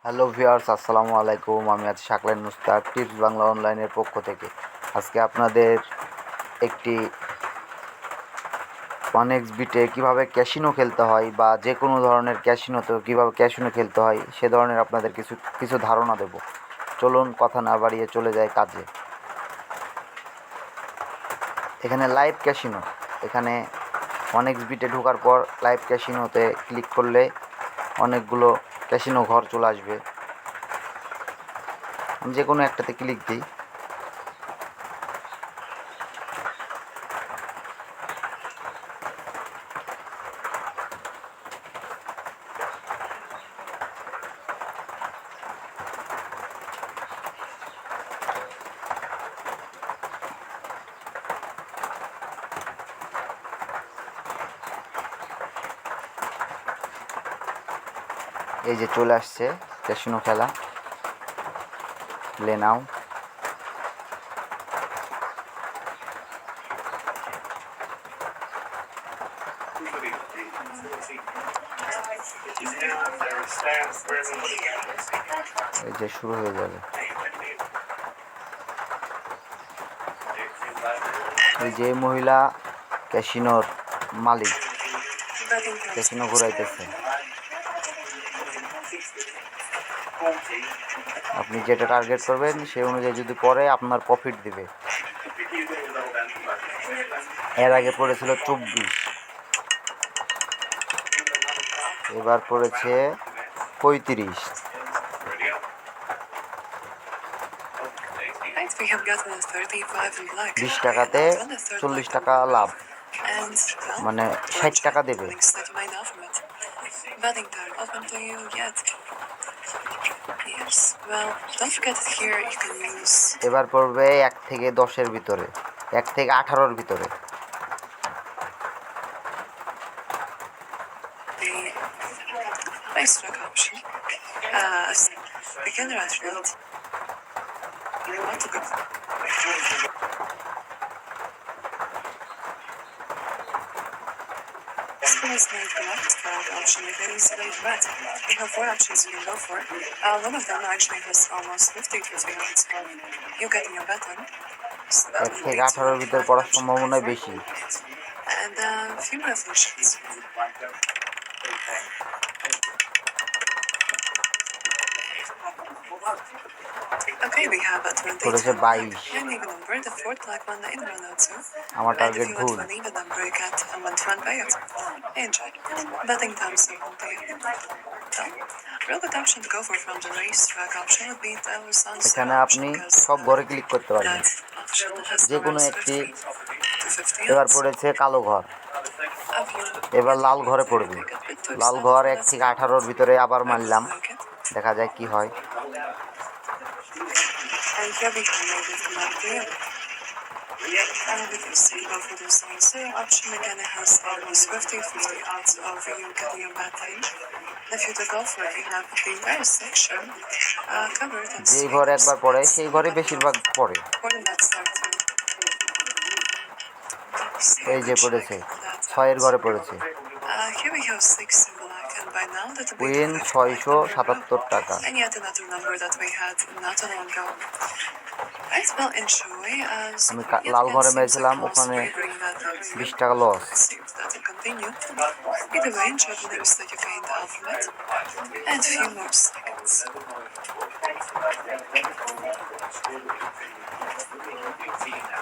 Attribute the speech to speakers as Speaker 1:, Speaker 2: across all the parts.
Speaker 1: Hello viewers, আসসালামু আলাইকুম। আমি আছি শাকলাইন মুস্তাক, টিপস বাংলা অনলাইনের পক্ষ থেকে। আজকে আপনাদের একটি 1x বিটে কীভাবে ক্যাসিনো খেলতে হয় বা যে কোনো ধরনের ক্যাসিনোতেও কীভাবে ক্যাসিনো খেলতে হয় সে ধরনের আপনাদের কিছু ধারণা দেব। চলুন কথা না বাড়িয়ে চলে যায় কাজে। এখানে লাইভ ক্যাসিনো, এখানে 1x বিটে ঢোকার পর লাইভ ক্যাসিনোতে ক্লিক করলে অনেকগুলো ক্যাসিনো ঘর চলে আসবে। আমি যে কোনো একটাতে ক্লিক দিই। এই যে চলে আসছে ক্যাসিনো খেলা, প্লে নাও। এই যে শুরু হয়ে যাবে। এই যে মহিলা ক্যাসিনোর মালিক, ক্যাসিনো ঘুরাইতেছে। আপনি যেটা টার্গেট করবেন সেই অনুযায়ী যদি পরে আপনার প্রফিট দিবে। এর আগে পড়েছিল 24, এবার পড়েছে 35। 20 টাকাতে 40 টাকা লাভ, মানে 60 টাকা দেবে। এবার পড়বে 1 থেকে 10-এর ভিতরে, 1 থেকে 18-র ভিতরে। Is made correct track option with any select bet. You have 4 options you can go for. One of them actually has almost 50 odds of you getting a bet on. So that would be 18-র ভিতর পড়ার সম্ভাবনা বেশি। And a few more functions. Okay, we have a 22 and even number, the fourth black one in round out 2. And if you want one even number, you get a 1-to-1 payout. Enjoy. Betting time so complete. Real good option to go for from the racetrack option would be the এখানে আপনি সব ঘরে click করতে পারবেন, যে কোনো একটি। এবার পড়েছে কালো ঘর, এবার লাল ঘরে পড়বে। লাল ঘর 1 থেকে 18-র ভিতরে আবার মারলাম, দেখা যায় কি হয়। And here we can make it correctly. And if you see go for the same option again, it has almost 50 odds of you getting a bad range. If you go for it, you have the entire section covered and যেই ঘর একবার পড়ে সেই ঘরে বেশিরভাগ পড়ে। এই যে পড়েছে 6-এর ঘরে পড়েছে। উইন 677 টাকা। আমি লাল ঘরে মেরেছিলাম, ওখানে 20 টাকা লস।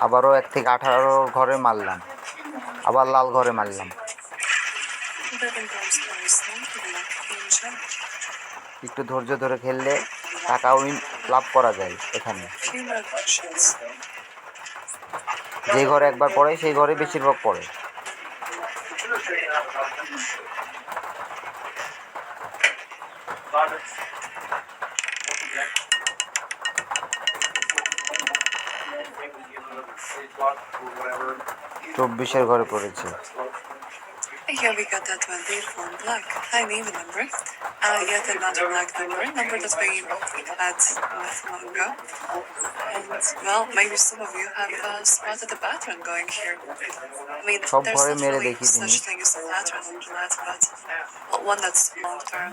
Speaker 1: আবারও 1 থেকে 18 ঘরে মারলাম, আবার লাল ঘরে মারলাম। একটু ধৈর্য ধরে খেললে টাকা উইন লাভ করা যায়। এখানে যে ঘরে একবার পড়ে সেই ঘরে বেশিরভাগ পড়ে। চব্বিশের ঘরে পড়েছে। Here we got that 24 black, an even number. Yet another black number that we had not long ago. And well, maybe some of you have spotted the pattern going here. I mean, there's not really such thing as a pattern on that, but one that's long term.